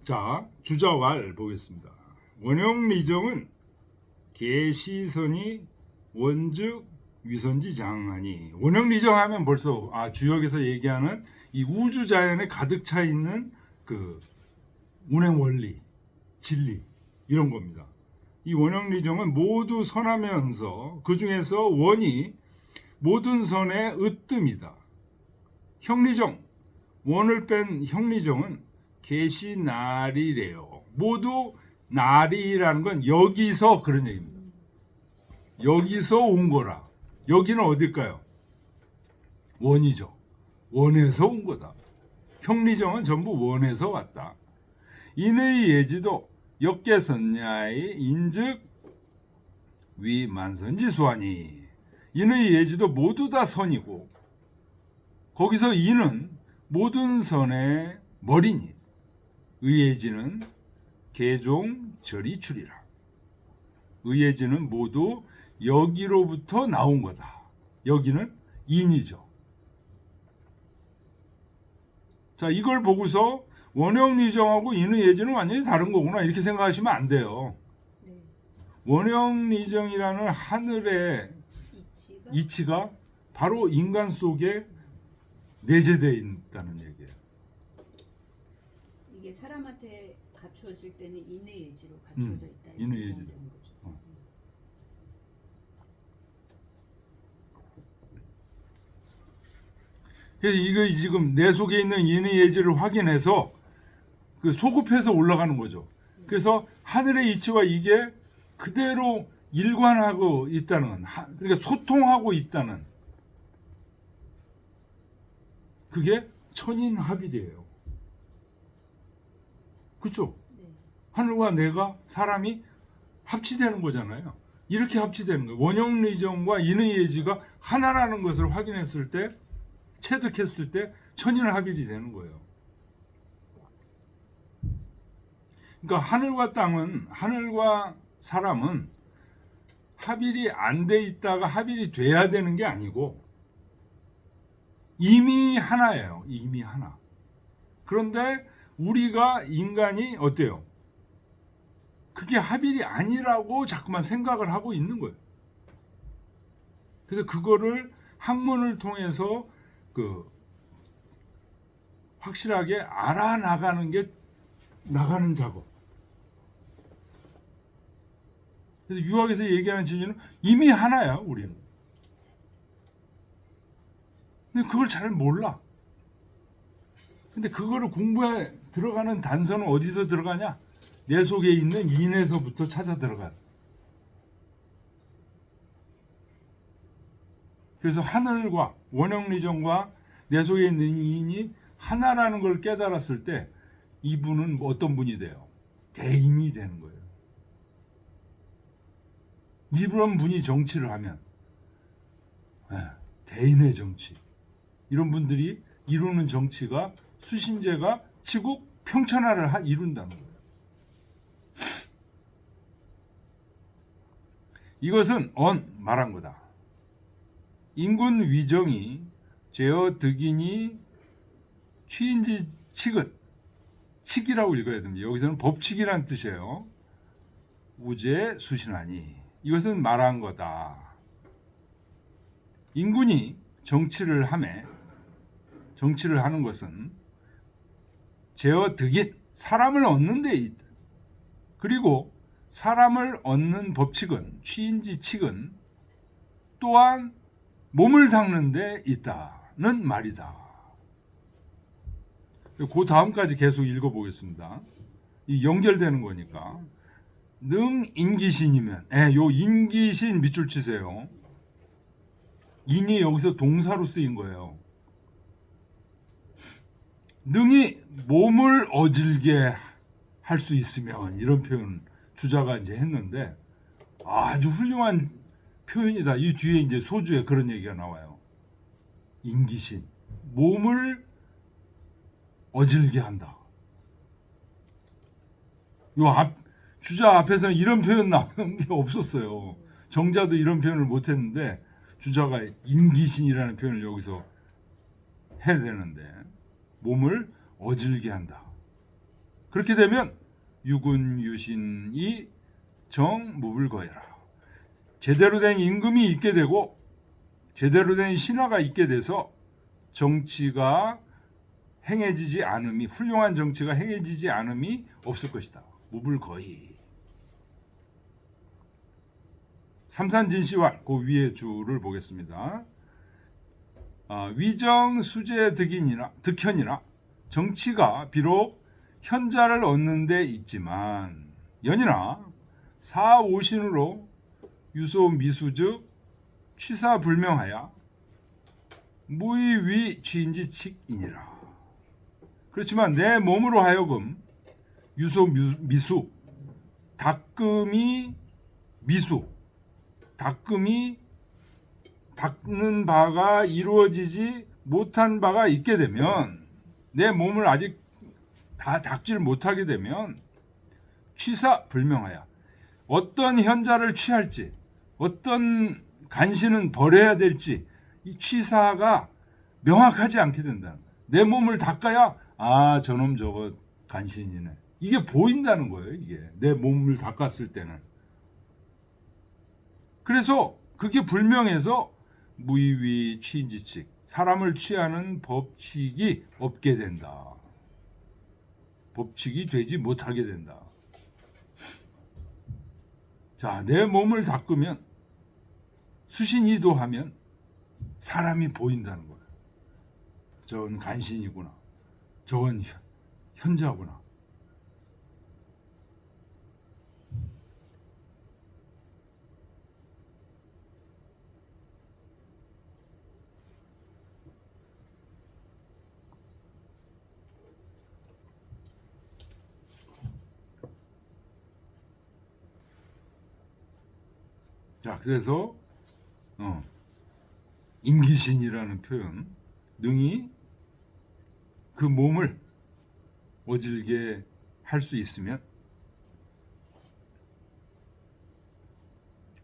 자, 주자왈 보겠습니다. 원형리정은 계시선이 원즉 위선지 장하니. 원형리정하면 벌써 주역에서 얘기하는 이 우주 자연에 가득 차 있는 그 운행 원리, 진리 이런 겁니다. 이 원형리정은 모두 선하면서 그 중에서 원이 모든 선의 으뜸이다. 형리정, 원을 뺀 형리정은 계시날이래요. 모두 날이라는 건 여기서 그런 얘기입니다. 여기서 온 거라. 여기는 어딜까요? 원이죠. 원에서 온 거다. 형리정은 전부 원에서 왔다. 인의 예지도 역계선야의 인즉 위만선지수하니. 인의 예지도 모두 다 선이고 거기서 인은 모든 선의 머리니 의예지는 계종절이출이라. 의예지는 모두 여기로부터 나온 거다. 여기는 인이죠. 자, 이걸 보고서 원형리정하고 인의예지는 완전히 다른 거구나 이렇게 생각하시면 안 돼요. 원형리정이라는 하늘의 이치가 바로 인간 속에 내재되어 있다는 얘기예요. 이게 사람한테 갖추어질 때는 인의 예지로 갖추어져 있다. 인의 예지로. 그래서 이거 지금 내 속에 있는 인의 예지를 확인해서 그 소급해서 올라가는 거죠. 그래서 하늘의 이치와 이게 그대로 일관하고 있다는, 그러니까 소통하고 있다는, 그게 천인합일이에요. 그렇죠? 네. 하늘과 내가 사람이 합치되는 거잖아요. 이렇게 합치되는 거예요. 원형리정과 인의 예지가 하나라는 것을 확인했을 때, 체득했을 때 천인합일이 되는 거예요. 그러니까 하늘과 땅은, 하늘과 사람은 합일이 안 돼 있다가 합일이 돼야 되는 게 아니고 이미 하나예요. 이미 하나. 그런데 우리가 인간이 어때요? 그게 합일이 아니라고 자꾸만 생각을 하고 있는 거예요. 그래서 그거를 학문을 통해서 확실하게 알아나가는 게 나가는 작업. 그래서 유학에서 얘기하는 진리는 이미 하나야, 우리는. 근데 그걸 잘 몰라. 근데 그거를 공부에 들어가는 단서는 어디서 들어가냐? 내 속에 있는 인에서부터 찾아 들어가. 그래서 하늘과 원형리정과 내 속에 있는 인이 하나라는 걸 깨달았을 때 이분은 어떤 분이 돼요? 대인이 되는 거예요. 이런 분이 정치를 하면 대인의 정치, 이런 분들이 이루는 정치가 수신제가 치국 평천하를 이룬다는 거예요. 이것은 말한 거다. 인군 위정이 제어 득인이 취인지 칙은, 칙이라고 읽어야 됩니다. 여기서는 법칙이라는 뜻이에요. 우제 수신하니, 이것은 말한 거다. 인군이 정치를 하는 것은 제어 득인, 사람을 얻는 데 있다. 그리고 사람을 얻는 법칙은, 취인지 칙은 또한 몸을 닦는 데 있다는 말이다. 그 다음까지 계속 읽어보겠습니다. 이 연결되는 거니까. 능 인기신이면, 요 인기신 밑줄 치세요. 인이 여기서 동사로 쓰인 거예요. 능이 몸을 어질게 할 수 있으면, 이런 표현 주자가 이제 했는데 아주 훌륭한 표현이다. 이 뒤에 이제 소주에 그런 얘기가 나와요. 인기신, 몸을 어질게 한다. 주자 앞에서는 이런 표현 나오는 게 없었어요. 정자도 이런 표현을 못했는데 주자가 인기신이라는 표현을 여기서 해야 되는데, 몸을 어질게 한다. 그렇게 되면 유군유신이 정무불거해라. 제대로 된 임금이 있게 되고 제대로 된 신하가 있게 돼서 정치가 행해지지 않음이, 훌륭한 정치가 행해지지 않음이 없을 것이다. 무불거의. 삼산진시활, 그 위에 줄을 보겠습니다. 위정 수재 득현이나 정치가 비록 현자를 얻는 데 있지만 연이나 사오신으로 유소 미수즉 취사불명하여 무의위 취인지칙이니라. 그렇지만 내 몸으로 하여금 유소 미수, 닦음이 미수, 닦음이 닦는 바가 이루어지지 못한 바가 있게 되면, 내 몸을 아직 다 닦질 못하게 되면 취사불명하여 어떤 현자를 취할지, 어떤 간신은 버려야 될지 이 취사가 명확하지 않게 된다는 거예요. 내 몸을 닦아야 저놈 저거 간신이네, 이게 보인다는 거예요. 이게 내 몸을 닦았을 때는. 그래서 그게 불명해서 무의위 취인지칙, 사람을 취하는 법칙이 없게 된다. 법칙이 되지 못하게 된다. 자, 내 몸을 닦으면, 수신이도하면 사람이 보인다는 거예요. 저건 간신이구나, 저건 현자구나. 자, 그래서 인기신이라는 표현, 능히 그 몸을 어질게 할 수 있으면,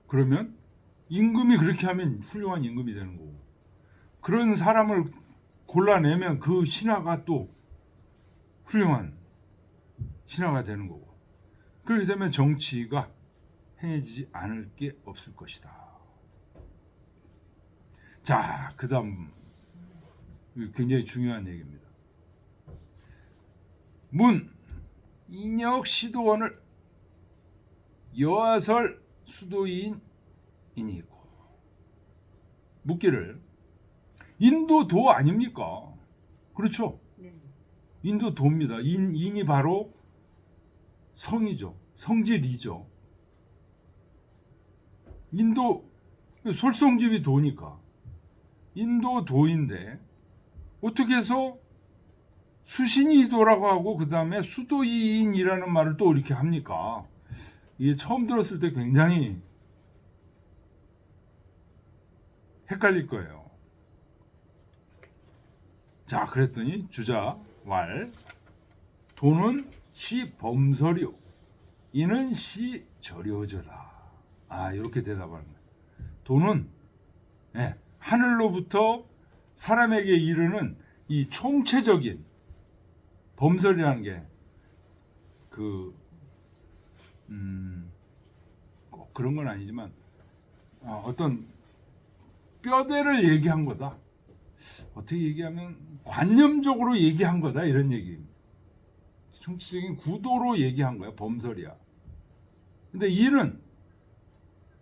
그러면 임금이 그렇게 하면 훌륭한 임금이 되는 거고, 그런 사람을 골라내면 그 신하가 또 훌륭한 신하가 되는 거고, 그렇게 되면 정치가 행해지지 않을 게 없을 것이다. 자, 그 다음 굉장히 중요한 얘기입니다. 문 인역 시도원을 여하설 수도인이고, 묻기를 인도 도 아닙니까? 그렇죠? 네. 인도 도입니다. 인이 바로 성이죠. 성질이죠. 인도 솔성집이 도니까 인도 도인데 어떻게 해서 수신이도라고 하고 그 다음에 수도인이라는 말을 또 이렇게 합니까? 이게 처음 들었을 때 굉장히 헷갈릴 거예요. 자, 그랬더니 주자 왈 도는 시범설이요 이는 시절여저다. 이렇게 대답하는 거예요. 도는 하늘로부터 사람에게 이르는 이 총체적인 범설이라는 게 꼭 그런 건 아니지만 어떤 뼈대를 얘기한 거다. 어떻게 얘기하면 관념적으로 얘기한 거다, 이런 얘기입니다. 총체적인 구도로 얘기한 거야. 범설이야. 근데 이는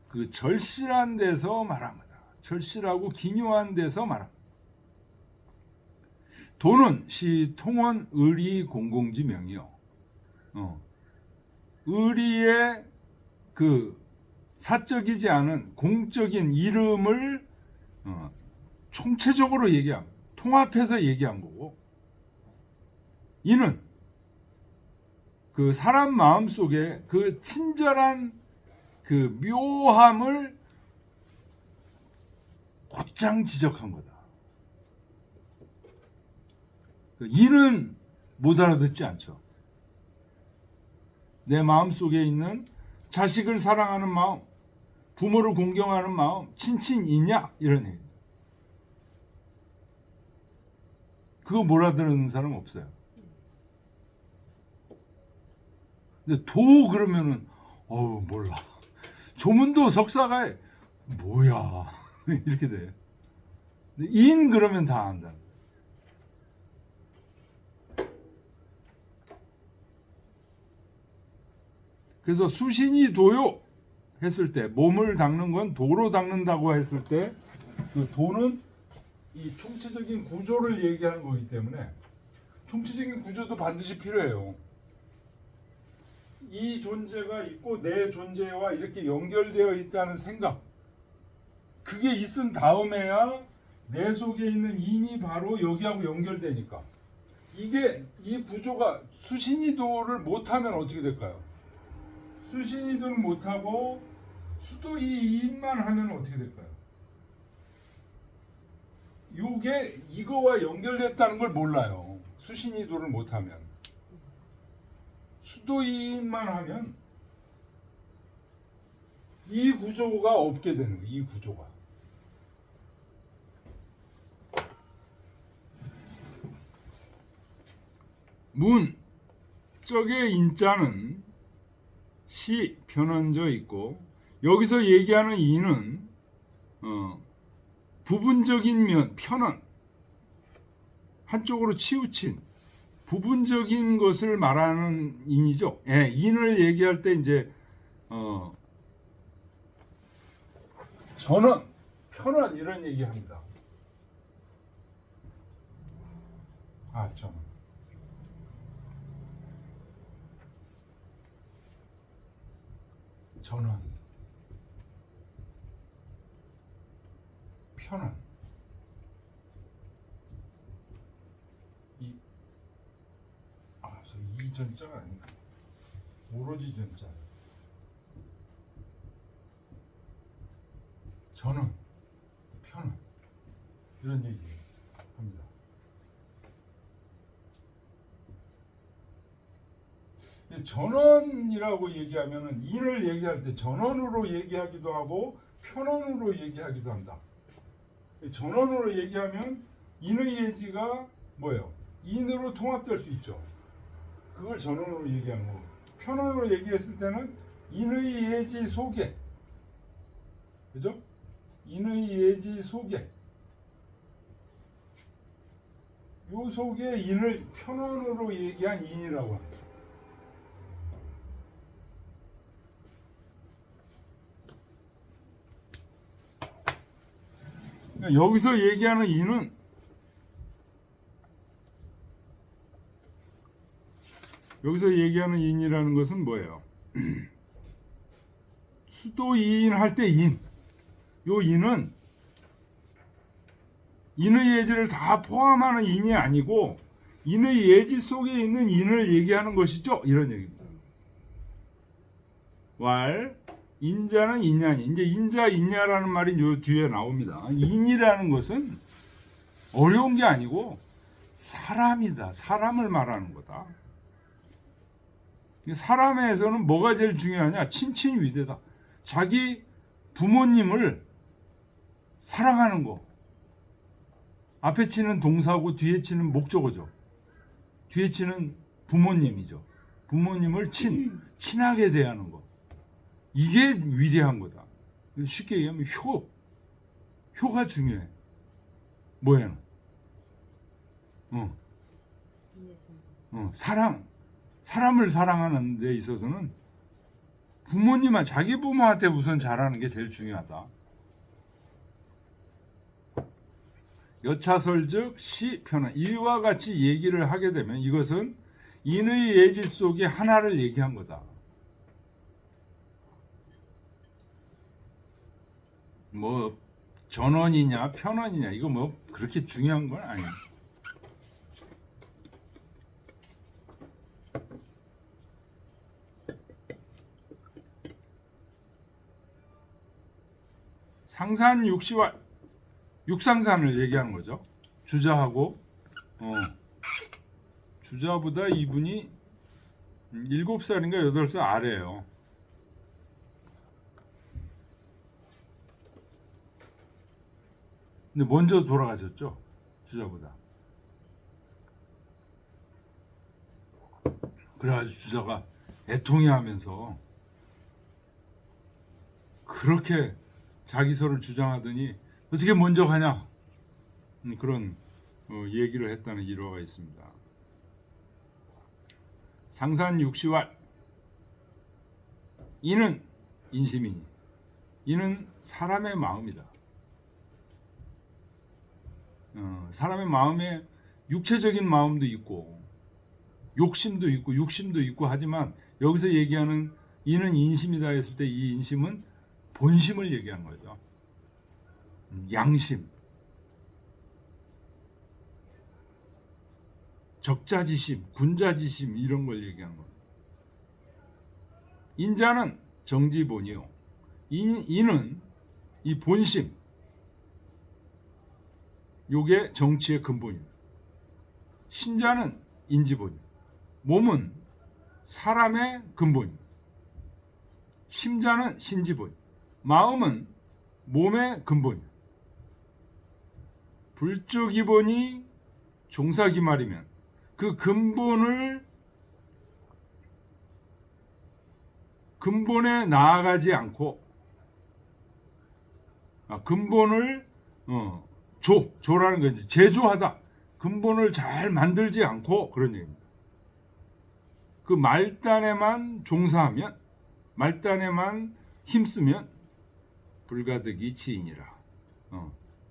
그 절실한 데서 말한 거다. 절실하고 기묘한 데서 말한 거다. 도는 시통원 의리 공공지 명이요. 의리의 그 사적이지 않은 공적인 이름을 총체적으로 얘기한, 통합해서 얘기한 거고, 이는 그 사람 마음 속에 그 친절한 그 묘함을 곧장 지적한 거다. 이는 못 알아듣지 않죠. 내 마음 속에 있는 자식을 사랑하는 마음, 부모를 공경하는 마음, 친친이냐, 이런 얘기. 그거 못 알아듣는 사람 없어요. 근데 도 그러면은 몰라. 조문도 석사가 뭐야 이렇게 돼. 근데 인 그러면 다 안다. 그래서 수신이 도요 했을 때 몸을 닦는 건 도로 닦는다고 했을 때 그 도는 이 총체적인 구조를 얘기하는 거기 때문에 총체적인 구조도 반드시 필요해요. 이 존재가 있고 내 존재와 이렇게 연결되어 있다는 생각, 그게 있은 다음에야 내 속에 있는 인이 바로 여기하고 연결되니까. 이게 이 구조가 수신이도를 못하면 어떻게 될까요? 수신이도를 못하고 수도이인만 하면 어떻게 될까요? 이게 이거와 연결됐다는 걸 몰라요. 수신이도를 못하면. 수도이인만 하면 이 구조가 없게 되는 거예요. 이 구조가. 문 쪽의 인자는 시 변환져 있고 여기서 얘기하는 이는 부분적인 면 편한 한쪽으로 치우친 부분적인 것을 말하는 인이죠. 예, 인을 얘기할 때 이제 전원, 편원 이런 얘기합니다. 전원. 전원. 편원. 이 전자가 아닌가. 오로지 전자. 전원, 편원 이런 얘기 합니다. 전원이라고 얘기하면은 인을 얘기할 때 전원으로 얘기하기도 하고 편원으로 얘기하기도 한다. 전원으로 얘기하면 인의 예지가 뭐예요? 인으로 통합될 수 있죠. 그걸 전원으로 얘기하는 거고, 편원으로 얘기했을 때는 인의 예지 속에, 그죠? 인의 예지 속에, 요 속에 인을 편원으로 얘기한 인이라고 합니다. 그러니까 여기서 얘기하는 인은 여기서 얘기하는 인이라는 것은 뭐예요? 수도이인 할 때 인, 요 인은 인의 예지를 다 포함하는 인이 아니고 인의 예지 속에 있는 인을 얘기하는 것이죠. 이런 얘기입니다. 왈 인자는 인냐니, 이제 인자 인냐라는 말이 요 뒤에 나옵니다. 인이라는 것은 어려운 게 아니고 사람이다. 사람을 말하는 거다. 사람에서는 뭐가 제일 중요하냐? 친친위대다. 자기 부모님을 사랑하는 거. 앞에 치는 동사고 뒤에 치는 목적어죠. 뒤에 치는 부모님이죠. 부모님을 친하게 대하는 거. 이게 위대한 거다. 쉽게 얘기하면 효가 중요해. 뭐야? 사람을 사랑하는 데 있어서는 자기 부모한테 우선 잘하는 게 제일 중요하다. 여차설즉 시 편한 이와 같이 얘기를 하게 되면 이것은 인의 예지 속에 하나를 얘기한 거다. 뭐 전원이냐 편원이냐 이거 뭐 그렇게 중요한 건 아니에요. 상산 육시와 육상산을 얘기하는 거죠. 주자하고 주자보다 이분이 7살인가 8살 아래예요. 근데 먼저 돌아가셨죠. 주자보다. 그래가지고 주자가 애통해하면서 그렇게 자기서를 주장하더니 어떻게 먼저 가냐 그런 얘기를 했다는 일화가 있습니다. 상산육시왈 이는 인심이니 이는 사람의 마음이다. 사람의 마음에 육체적인 마음도 있고 욕심도 있고 육심도 있고 하지만 여기서 얘기하는 이는 인심이다 했을 때 이 인심은 본심을 얘기하는 거죠. 양심, 적자지심, 군자지심 이런 걸 얘기하는 거예요. 인자는 정지본이요. 이는 이 본심, 요게 정치의 근본입니다. 신자는 인지본이요. 몸은 사람의 근본입니다. 심자는 신지본, 마음은 몸의 근본입니다. 불조기본이 종사기말이면 그 근본에 나아가지 않고 근본을 조라는 거지 제조하다 근본을 잘 만들지 않고 그런 얘기입니다. 그 말단에만 종사하면 말단에만 힘쓰면 불가득이 치이니라.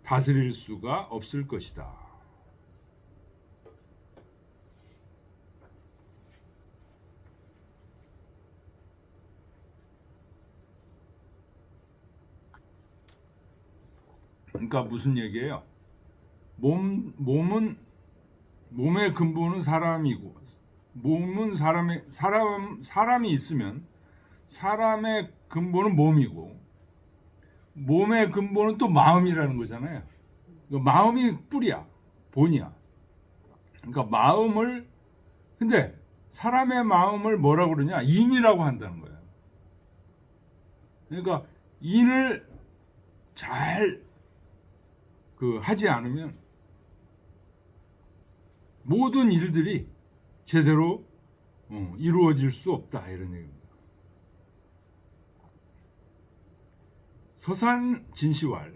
다스릴 수가 없을 것이다. 그러니까 무슨 얘기예요? 몸의 근본은 사람이고 몸은 사람이 있으면 사람의 근본은 몸이고 몸의 근본은 또 마음이라는 거잖아요. 마음이 뿌리야, 본이야. 그러니까 마음을 근데 사람의 마음을 뭐라고 그러냐? 인이라고 한다는 거예요. 그러니까 인을 잘 하지 않으면 모든 일들이 제대로 이루어질 수 없다 이런 얘기입니다. 서산진시왈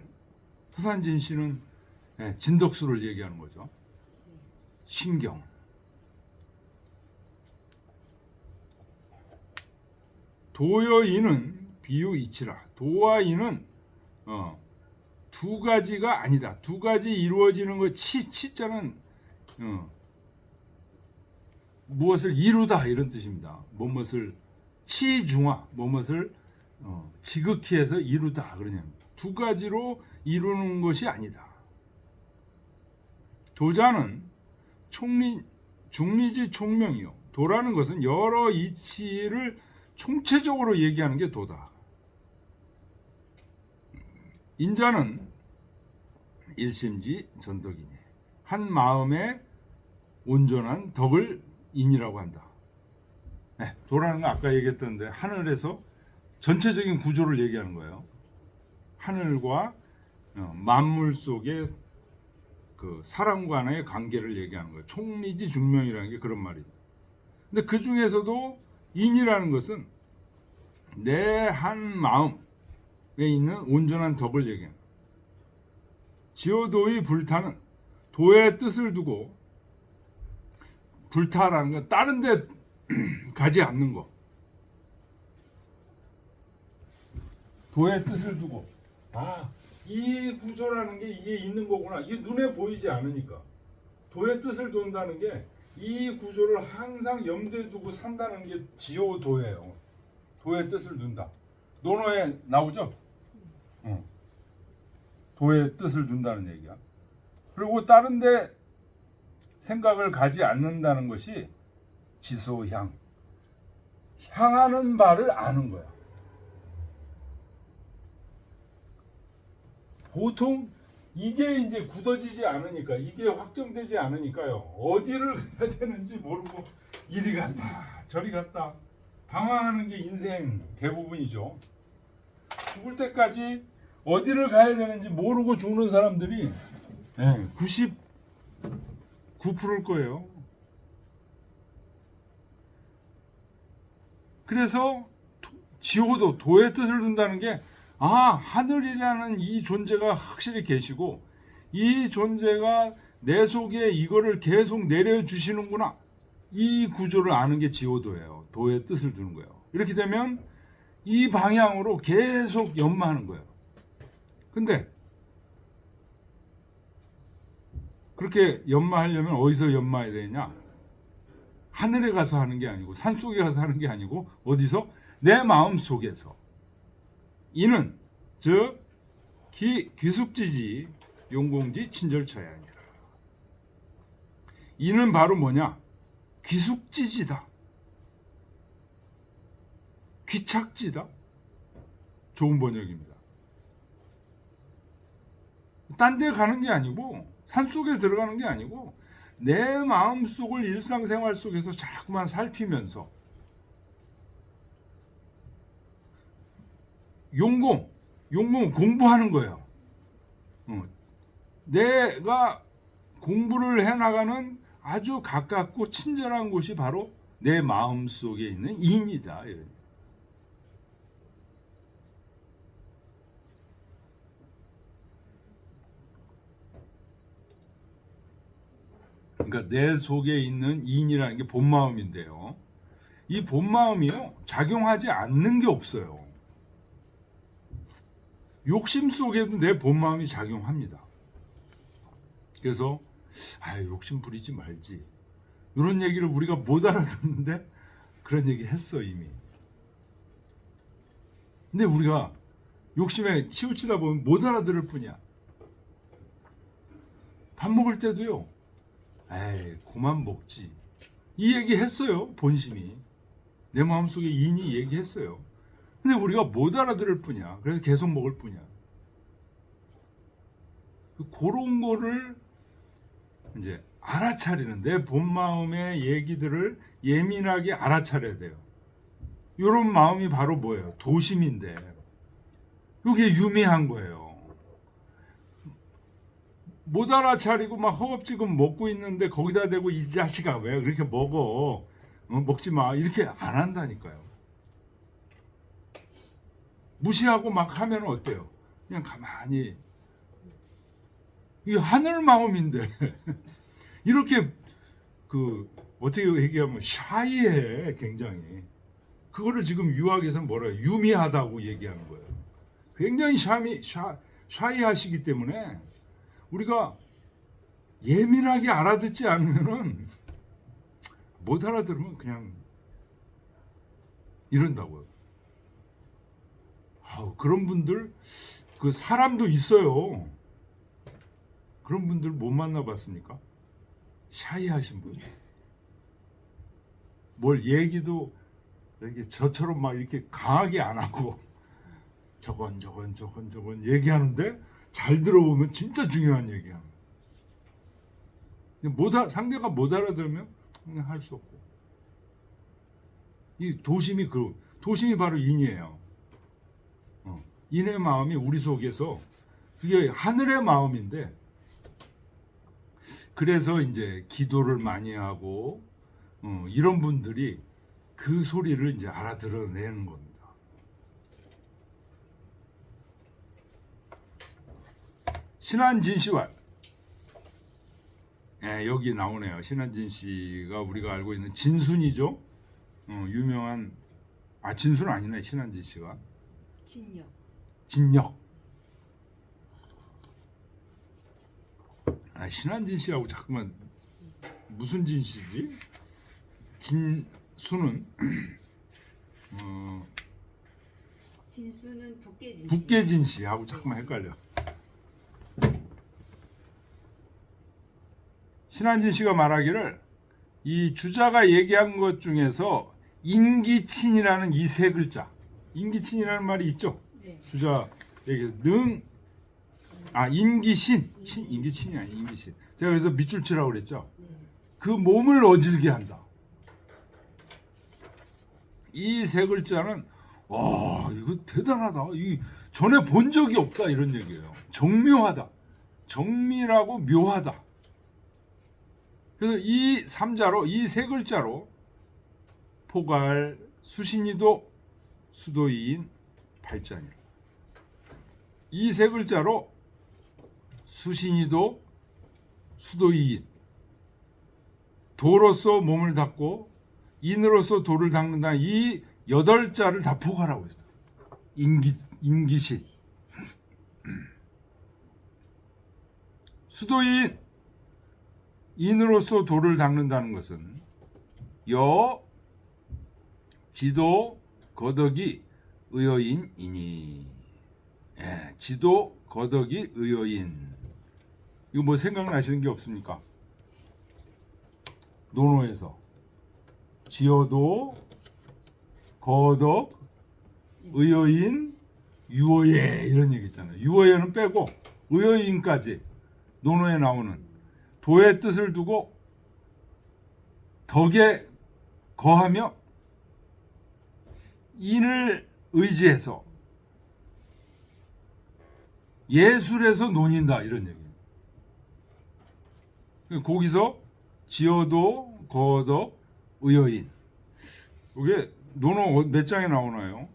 서산진시는 진덕수를 얘기하는 거죠. 신경 도여인은 비유이치라. 도와 인은 두 가지가 아니다. 두 가지 이루어지는 거 치자는 무엇을 이루다 이런 뜻입니다. 무엇을 치중화, 무엇을 지극히 해서 이루다 그러냐. 두 가지로 이루는 것이 아니다. 도자는 중리지 총명이요. 도라는 것은 여러 이치를 총체적으로 얘기하는 게 도다. 인자는 일심지 전덕이니 한 마음에 온전한 덕을 인이라고 한다. 도라는 건 아까 얘기했던데 하늘에서 전체적인 구조를 얘기하는 거예요. 하늘과 만물 속의 그 사람 간의 관계를 얘기하는 거예요. 총리지 중명이라는 게 그런 말이에요. 근데 그 중에서도 인이라는 것은 내 한 마음에 있는 온전한 덕을 얘기합니다. 지어도의 불타는 도의 뜻을 두고 불타라는 건 다른 데 가지 않는 거. 도의 뜻을 두고 이 구조라는 게 이게 있는 거구나. 이게 눈에 보이지 않으니까. 도의 뜻을 둔다는 게 이 구조를 항상 염두에 두고 산다는 게 지오도예요. 도의 뜻을 둔다. 논어에 나오죠? 도의 뜻을 둔다는 얘기야. 그리고 다른 데 생각을 가지 않는다는 것이 지소향. 향하는 바를 아는 거야. 보통 이게 이제 굳어지지 않으니까 이게 확정되지 않으니까요. 어디를 가야 되는지 모르고 이리 갔다 저리 갔다 방황하는 게 인생 대부분이죠. 죽을 때까지 어디를 가야 되는지 모르고 죽는 사람들이 99%일 거예요. 그래서 지호도 도의 뜻을 둔다는 게 하늘이라는 이 존재가 확실히 계시고 이 존재가 내 속에 이거를 계속 내려주시는구나. 이 구조를 아는 게 지호도예요. 도의 뜻을 두는 거예요. 이렇게 되면 이 방향으로 계속 연마하는 거예요. 근데 그렇게 연마하려면 어디서 연마해야 되냐? 하늘에 가서 하는 게 아니고 산속에 가서 하는 게 아니고 어디서? 내 마음 속에서. 이는 즉 귀숙지지 용공지 친절처야니라. 이는 바로 뭐냐? 귀숙지지다. 귀착지다. 좋은 번역입니다. 딴 데 가는 게 아니고 산속에 들어가는 게 아니고 내 마음속을 일상생활 속에서 자꾸만 살피면서 용공은 공부하는 거예요. 내가 공부를 해나가는 아주 가깝고 친절한 곳이 바로 내 마음속에 있는 인이다. 그러니까 내 속에 있는 인이라는 게 본마음인데요. 이 본마음이요, 작용하지 않는 게 없어요. 욕심 속에도 내 본마음이 작용합니다. 그래서 욕심 부리지 말지, 이런 얘기를 우리가 못 알아듣는데 그런 얘기 했어 이미. 근데 우리가 욕심에 치우치다 보면 못 알아들을 뿐이야. 밥 먹을 때도요, 그만 먹지, 이 얘기 했어요. 본심이, 내 마음속에 인이 얘기했어요. 근데 우리가 못 알아들을 뿐이야. 그래서 계속 먹을 뿐이야. 그런 거를 이제 알아차리는, 내 본마음의 얘기들을 예민하게 알아차려야 돼요. 이런 마음이 바로 뭐예요? 도심인데, 이게 유미한 거예요. 못 알아차리고 막 허겁지겁 먹고 있는데 거기다 대고 이 자식아 왜 그렇게 먹어? 먹지 마, 이렇게 안 한다니까요. 무시하고 막 하면 어때요? 그냥 가만히. 이 하늘 마음인데 이렇게 어떻게 얘기하면 샤이해, 굉장히. 그거를 지금 유학에서는 뭐라 해요? 유미하다고 얘기하는 거예요. 굉장히 샤이하시기 때문에 우리가 예민하게 알아듣지 않으면은, 못 알아들으면 그냥 이런다고요. 그런 분들, 사람도 있어요. 그런 분들 못 만나봤습니까? 샤이하신 분. 뭘 얘기도 이렇게 저처럼 막 이렇게 강하게 안 하고 저건 얘기하는데 잘 들어보면 진짜 중요한 얘기야. 상대가 못 알아들으면 그냥 할 수 없고. 이 도심이 바로 인이에요. 인의 마음이 우리 속에서, 그게 하늘의 마음인데, 그래서 이제 기도를 많이 하고 이런 분들이 그 소리를 이제 알아들어내는 겁니다. 신한진 씨와 여기 나오네요. 신한진 씨가 우리가 알고 있는 진순이죠. 유명한, 진순은 아니네. 신한진 씨가 진역. 신한진 씨하고 자꾸만 무슨 진 씨지? 진수는 진수는 북계진 씨. 북계진 씨하고 자꾸만 헷갈려. 신한진 씨가 말하기를, 이 주자가 얘기한 것 중에서 인기친이라는 이 세 글자, 인기친이라는 말이 있죠. 네. 주자 얘기 인기친이 아니 인기친. 제가 그래서 밑줄 치라고 그랬죠. 네. 그 몸을 어질게 한다. 이 세 글자는 이거 대단하다. 이 전에 본 적이 없다, 이런 얘기예요. 정묘하다. 정밀하고 묘하다. 그래서 이 3자로, 이 세 글자로 포괄, 수신이도 수도이인 발자니라. 이 세 글자로 수신이도 수도이인, 도로서 몸을 닦고 인으로서 도를 닦는다. 이 8자를 다 포괄하고 있어요. 인기신. 수도인, 인으로서 도를 닦는다는 것은 여, 지도, 거덕이, 의여인이니. 예, 지도, 거덕이, 의여인. 이거 뭐 생각나시는 게 없습니까? 논어에서 지어도, 거덕, 의여인, 유어예 이런 얘기 있잖아요. 유어예는 빼고 의여인까지 논어에 나오는 도의 뜻을 두고 덕에 거하며 인을 의지해서 예술에서 논인다 이런 얘기예요. 거기서 지어도, 거덕, 의여인. 이게 논어 몇 장에 나오나요?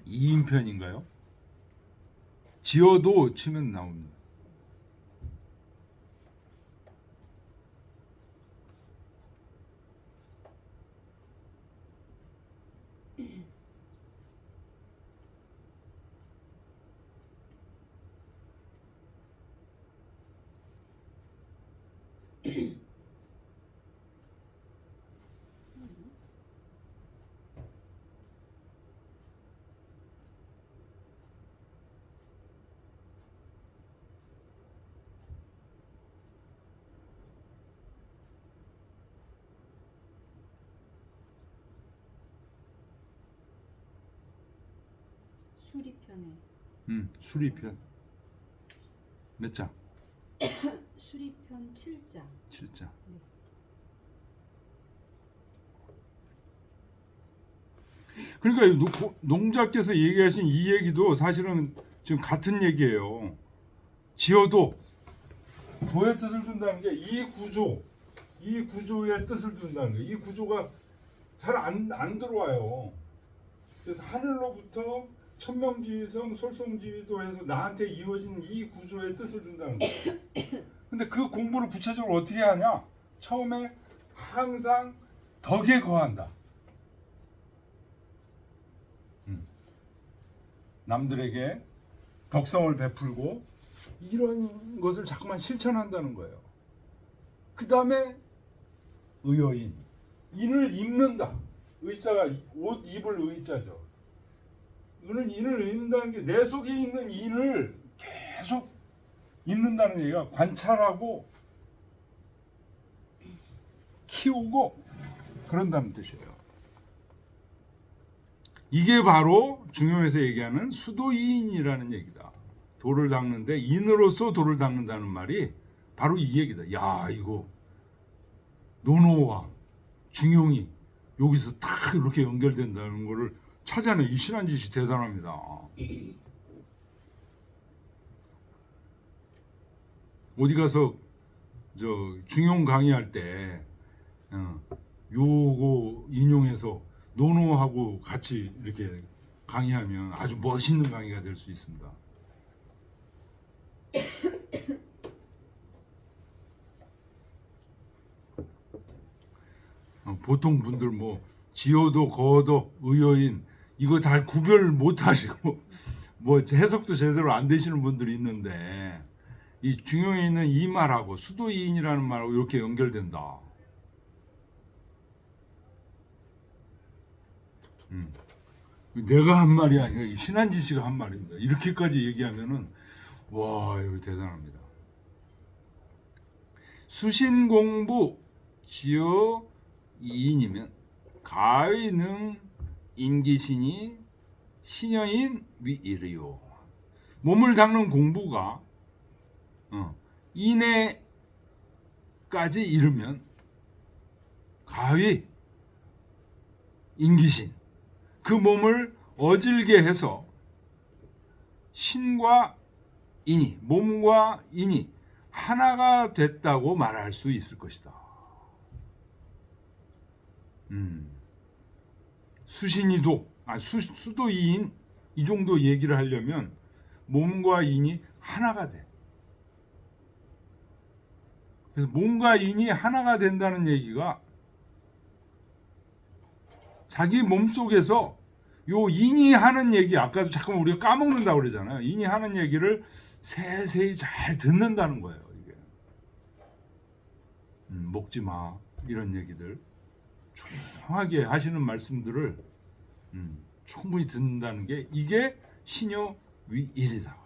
이인편인가요? 지어도 치면 나옵니다. 수리편에 수리편 몇 장? 수리편 7장. 7장. 네. 그러니까 농자께서 얘기하신 이 얘기도 사실은 지금 같은 얘기예요. 지어도 도의 뜻을 둔다는 게 이 구조의 뜻을 둔다는 거예요. 이 구조가 잘 안 들어와요. 그래서 하늘로부터 천명지위성 솔성지위도 해서 나한테 이어진 이 구조의 뜻을 준다는 거예요. 근데 그 공부를 구체적으로 어떻게 하냐? 처음에 항상 덕에 거한다. 남들에게 덕성을 베풀고 이런 것을 자꾸만 실천한다는 거예요. 그 다음에 의여인, 인을 입는다. 의자가 옷 입을 의자죠. 인을 입는다는 게 내 속에 있는 인을 계속 입는다는 얘기가 관찰하고 키우고 그런다는 뜻이에요. 이게 바로 중용에서 얘기하는 수도이인이라는 얘기다. 도를 닦는데 인으로서 도를 닦는다는 말이 바로 이 얘기다. 야, 이거 논어와 중용이 여기서 딱 이렇게 연결된다는 거를 찾아내. 이 신한짓이 대단합니다. 어디 가서 저 중용 강의할 때 요거 인용해서 논어하고 같이 이렇게 강의하면 아주 멋있는 강의가 될 수 있습니다. 보통 분들 뭐 지어도 거도 의여인 이거 다 구별 못 하시고 뭐 해석도 제대로 안 되시는 분들이 있는데 이 중용에 있는 이 말하고 수도이인이라는 말하고 이렇게 연결된다. 내가 한 말이 아니라 신한지 씨가 한 말입니다. 이렇게까지 얘기하면은 와, 이거 대단합니다. 수신 공부 지어 이인이면 가위능 임기신이 신여인 위이르요. 몸을 닦는 공부가 인에까지 이르면 가위 임기신 그 몸을 어질게 해서 신과 인이, 몸과 인이 하나가 됐다고 말할 수 있을 것이다. 수신이도, 수도이인, 이 정도 얘기를 하려면 몸과 인이 하나가 돼. 그래서 몸과 인이 하나가 된다는 얘기가 자기 몸 속에서 요 인이 하는 얘기, 아까도 잠깐 우리가 까먹는다고 그러잖아요. 인이 하는 얘기를 세세히 잘 듣는다는 거예요. 이게 먹지 마, 이런 얘기들 조용하게 하시는 말씀들을 충분히 듣는다는 게, 이게 신여위일이다.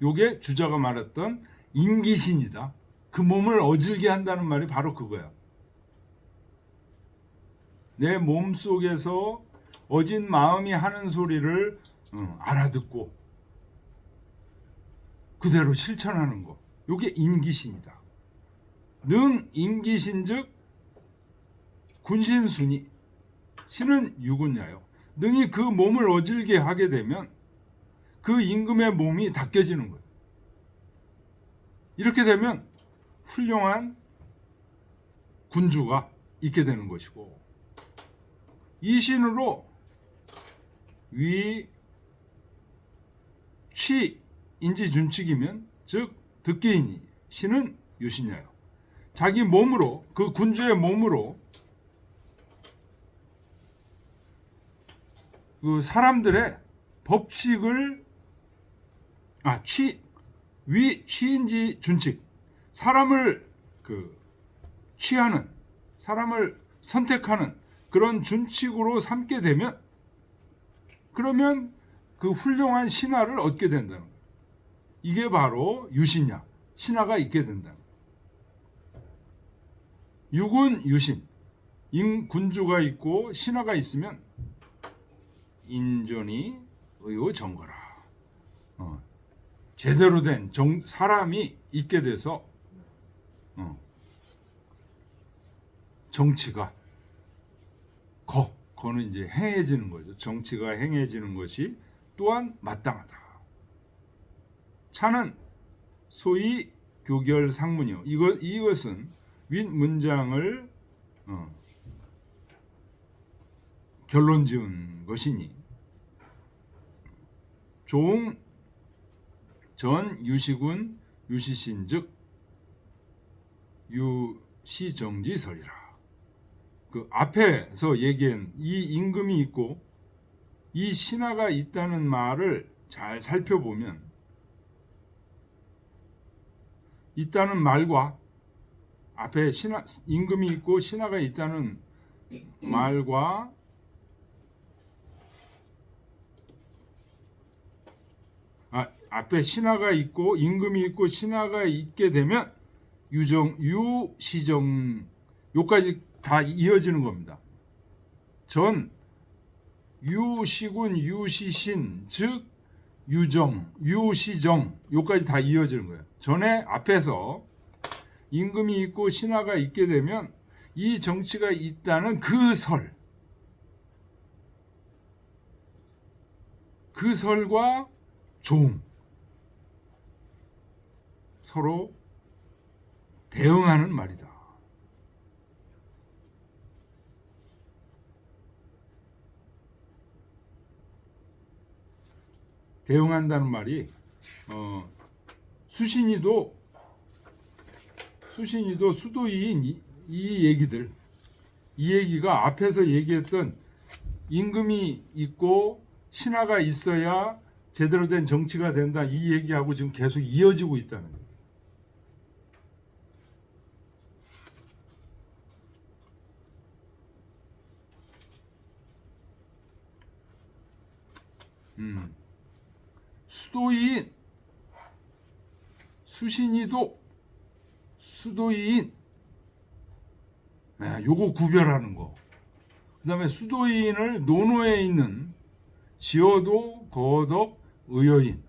요게 주자가 말했던 인기신이다. 그 몸을 어질게 한다는 말이 바로 그거야. 내 몸 속에서 어진 마음이 하는 소리를 알아듣고 그대로 실천하는 거, 요게 인기신이다. 능 인기신즉 군신순이, 신은 유군야요. 능이 그 몸을 어질게 하게 되면 그 임금의 몸이 닦여지는 거예요. 이렇게 되면 훌륭한 군주가 있게 되는 것이고, 이 신으로 위, 취, 인지, 준칙이면 즉 득기인이, 신은 유신야요. 자기 몸으로, 그 군주의 몸으로 그 사람들의 법칙을, 위, 취인지, 준칙, 사람을 취하는, 사람을 선택하는 그런 준칙으로 삼게 되면, 그러면 그 훌륭한 신하를 얻게 된다는 거예요. 이게 바로 유신야, 신하가 있게 된다는 거예요. 육은 유신, 군주가 있고 신하가 있으면 인존이 의오 정거라. 제대로 된 사람이 있게 돼서 정치가 거는 이제 행해지는 거죠. 정치가 행해지는 것이 또한 마땅하다. 차는 소위 교결상문이요. 이것은 윗 문장을 결론 지은 것이니, 종 전 유시군 유시신즉 유시정지설이라. 그 앞에서 얘기한 이 임금이 있고 이 신하가 있다는 말을 잘 살펴보면, 있다는 말과 앞에 임금이 있고 신하가 있다는 말과 앞에 신하가 있고 임금이 있고 신하가 있게 되면 유시정, 요까지 다 이어지는 겁니다. 전 유시군 유시신 즉 유정 유시정, 요까지 다 이어지는 거예요. 전에 앞에서 임금이 있고 신하가 있게 되면 이 정치가 있다는 그 설과 종, 서로 대응하는 말이다. 대응한다는 말이 수신이도 수도인 이 얘기들, 이 얘기가 앞에서 얘기했던 임금이 있고 신하가 있어야 제대로 된 정치가 된다, 이 얘기하고 지금 계속 이어지고 있다는 거예요. 수도인, 수신이도 수도인, 요거 구별하는 거. 그 다음에 수도인을 논어에 있는 지어도, 거덕, 의여인,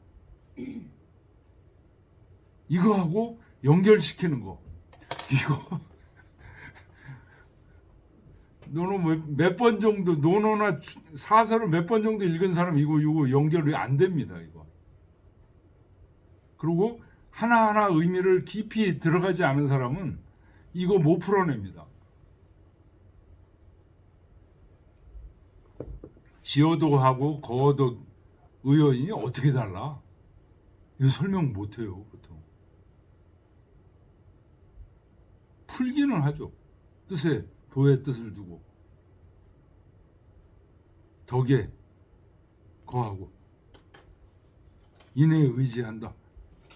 이거하고 연결시키는 거. 이거 너는 몇 번 정도 논어나 사설을 몇 번 정도 읽은 사람 이거 연결이 안 됩니다. 이거. 그리고 하나하나 의미를 깊이 들어가지 않은 사람은 이거 못 풀어냅니다. 지어도 하고 거어도 의어인이 어떻게 달라? 이거 설명 못해요. 보통. 풀기는 하죠. 뜻에 도의 뜻을 두고 덕에 거하고 인에 의지한다.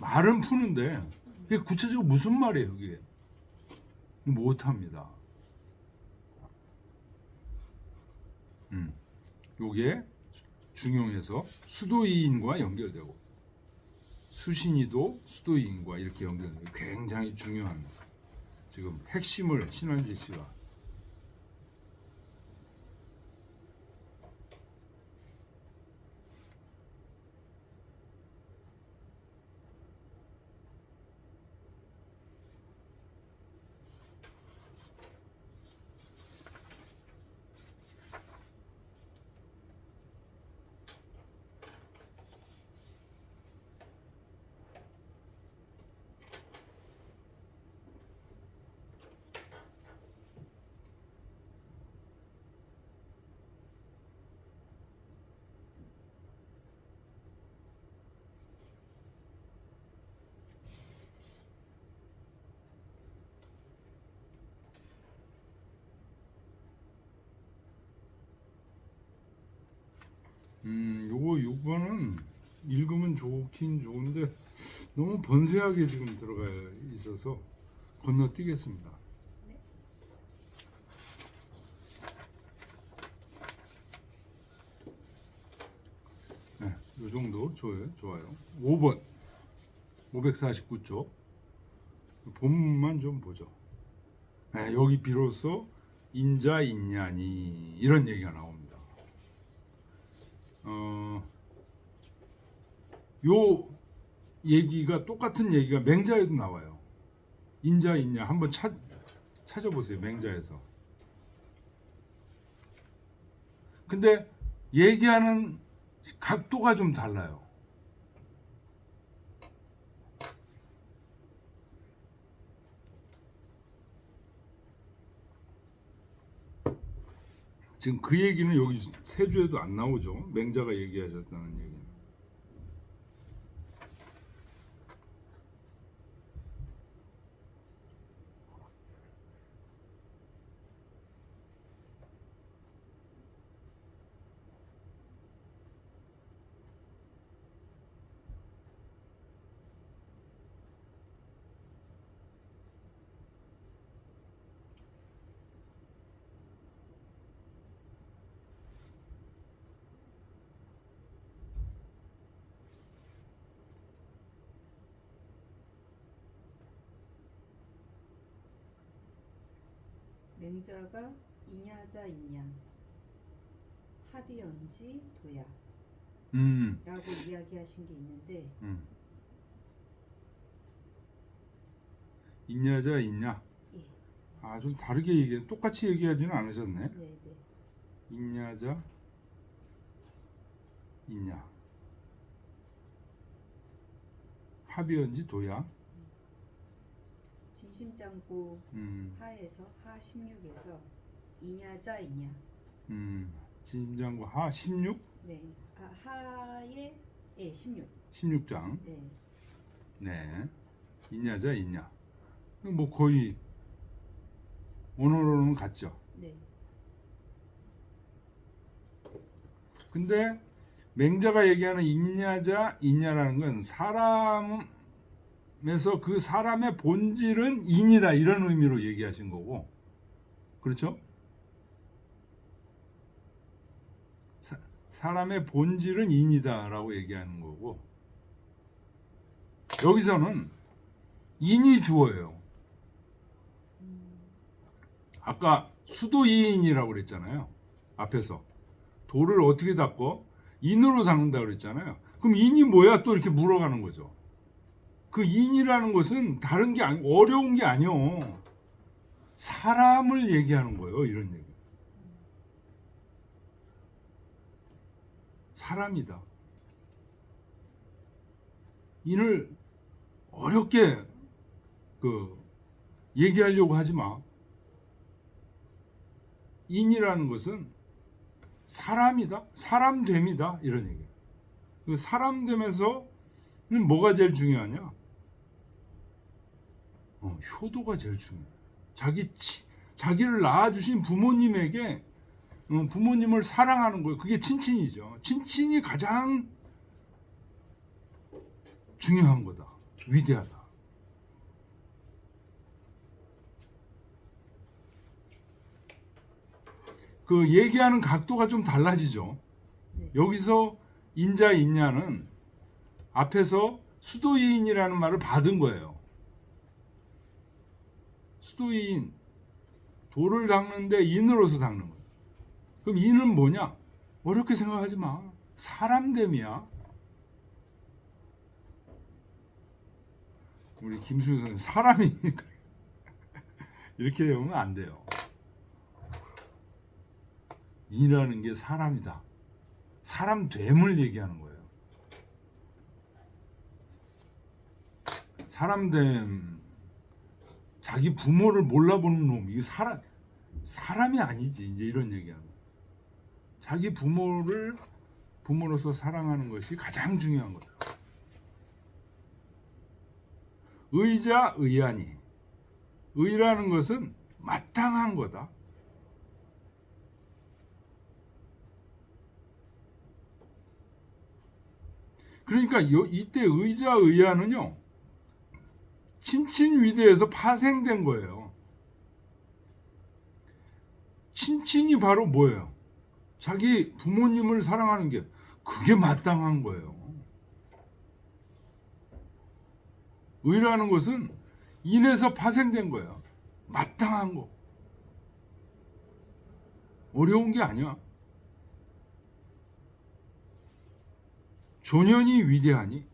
말은 푸는데 그게 구체적으로 무슨 말이에요? 그게 못합니다. 요게 중용해서 수도이인과 연결되고 수신이도 수도이인과 이렇게 연결되고 굉장히 중요한 지금 핵심을 신한지 씨가 요거 6번은 읽으면 좋긴 좋은데 너무 번세하게 지금 들어가 있어서 건너뛰겠습니다. 네, 요 정도 좋아요. 5번 549쪽 본문만 좀 보죠. 네, 여기 비로소 인자 인냐니 이런 얘기가 나옵니다. 요 얘기가 똑같은 얘기가 맹자에도 나와요. 인자 인냐 한번 찾아보세요. 맹자에서. 근데 얘기하는 각도가 좀 달라요. 지금 그 얘기는 여기 세주에도 안 나오죠. 맹자가 얘기하셨다는 얘기는. 맹자가 이냐자 인냐 합이언지 도야 라고 이야기하신 게 있는데 인냐자 인냐. 예. 아, 좀 다르게 얘기해. 똑같이 얘기하지는 않으셨네. 네네. 인냐자 인냐. 합이언지 도야. 진심장구 하에서 하 16에서 이냐자 인냐. 진심장구 하 16? 네. 하에 16. 16장. 네. 네. 인냐자 인냐. 뭐 거의 언어로는 같죠. 네. 근데 맹자가 얘기하는 인냐자 인냐라는 건 사람에서 그 사람의 본질은 인이다 이런 의미로 얘기하신 거고, 그렇죠? 사람의 본질은 인이다라고 얘기하는 거고, 여기서는 인이 주어예요. 아까 수도이인이라고 그랬잖아요. 앞에서 도를 어떻게 닦고 인으로 닦는다고 그랬잖아요. 그럼 인이 뭐야? 또 이렇게 물어가는 거죠. 그 인이라는 것은 다른 게 아니고 어려운 게 아니요. 사람을 얘기하는 거예요. 이런 얘기. 사람이다. 인을 어렵게 얘기하려고 하지 마. 인이라는 것은 사람이다, 사람됨이다 이런 얘기야. 그 사람됨에서는 뭐가 제일 중요하냐? 효도가 제일 중요해. 자기를 낳아주신 부모님에게 부모님을 사랑하는 거예요. 그게 친친이죠. 친친이 가장 중요한 거다. 위대하다. 그 얘기하는 각도가 좀 달라지죠. 네. 여기서 인자 인야는 앞에서 수도이인이라는 말을 받은 거예요. 수도이인, 돌을 닦는데 인으로서 닦는 거예요. 그럼 인은 뭐냐? 어렵게 생각하지 마. 사람됨이야. 우리 김수희 선생님 사람이 이렇게 되면 안 돼요. 인이라는 게 사람이다. 사람됨을 얘기하는 거예요. 사람됨, 자기 부모를 몰라보는 놈, 이게 사람이 아니지. 이제 이런 얘기하는 거예요. 자기 부모를 부모로서 사랑하는 것이 가장 중요한 거다. 의자 의안이, 의라는 것은 마땅한 거다. 그러니까 이때 의자 의안은요, 친친위대에서 파생된 거예요. 친친이 바로 뭐예요? 자기 부모님을 사랑하는 게 그게 마땅한 거예요. 의라는 것은 인에서 파생된 거예요. 마땅한 거. 어려운 게 아니야. 존연이 위대하니.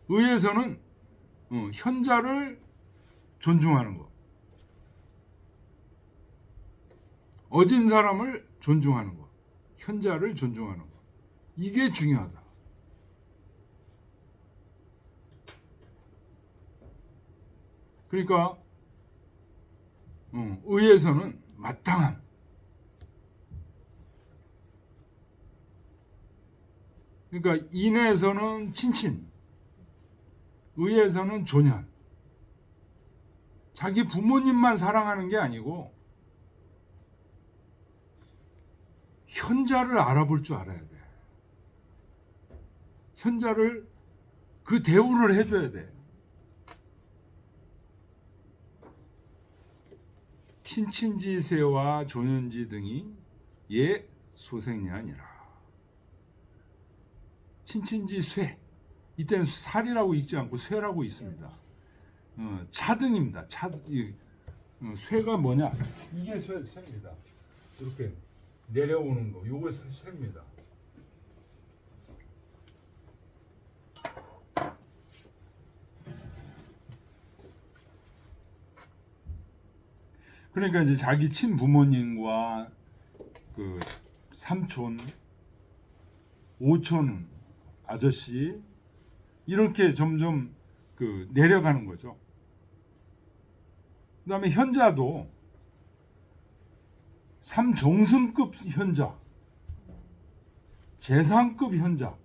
의에서는 현자를 존중하는 거. 어진 사람을 존중하는 거. 현자를 존중하는 거. 이게 중요하다. 그러니까 의에서는 마땅함. 그러니까 인에서는 친친, 의에서는 존연. 자기 부모님만 사랑하는 게 아니고 현자를 알아볼 줄 알아야 돼. 현자를 그 대우를 해줘야 돼. 친친지세와 존연지 등이 예 소생냐니라. 친친지 쇠, 이때는 살이라고 읽지 않고 쇠라고 있습니다. 차등입니다. 쇠가 뭐냐? 이게 쇠입니다. 이렇게 내려오는 거, 요거 쇠입니다. 그러니까 이제 자기 친부모님과 그 삼촌, 오촌 아저씨 이렇게 점점 내려가는 거죠. 그다음에 현자도 삼정승급 현자, 재상급 현자,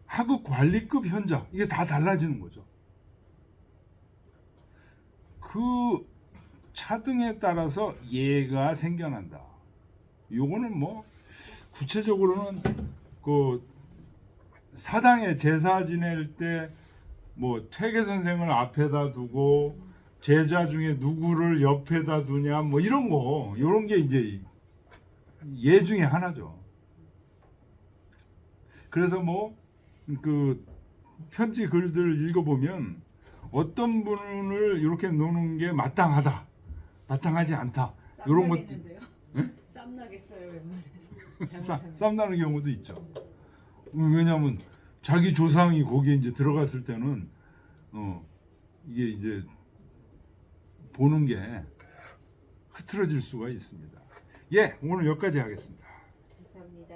하급 관리급 현자, 이게 다 달라지는 거죠. 그 차등에 따라서 예가 생겨난다. 요거는 뭐 구체적으로는 그 사당에 제사 지낼 때 뭐 퇴계 선생을 앞에다 두고 제자 중에 누구를 옆에다 두냐 뭐 이런 거, 이런 게 이제 예 중에 하나죠. 그래서 뭐 그 편지 글들 읽어보면 어떤 분을 이렇게 놓는 게 마땅하다, 마땅하지 않다, 이런 것. 쌈 나겠어요 웬만해서. 쌈 나는 경우도 있죠. 왜냐하면 자기 조상이 거기에 이제 들어갔을 때는 이게 이제 보는 게 흐트러질 수가 있습니다. 예, 오늘 여기까지 하겠습니다. 감사합니다.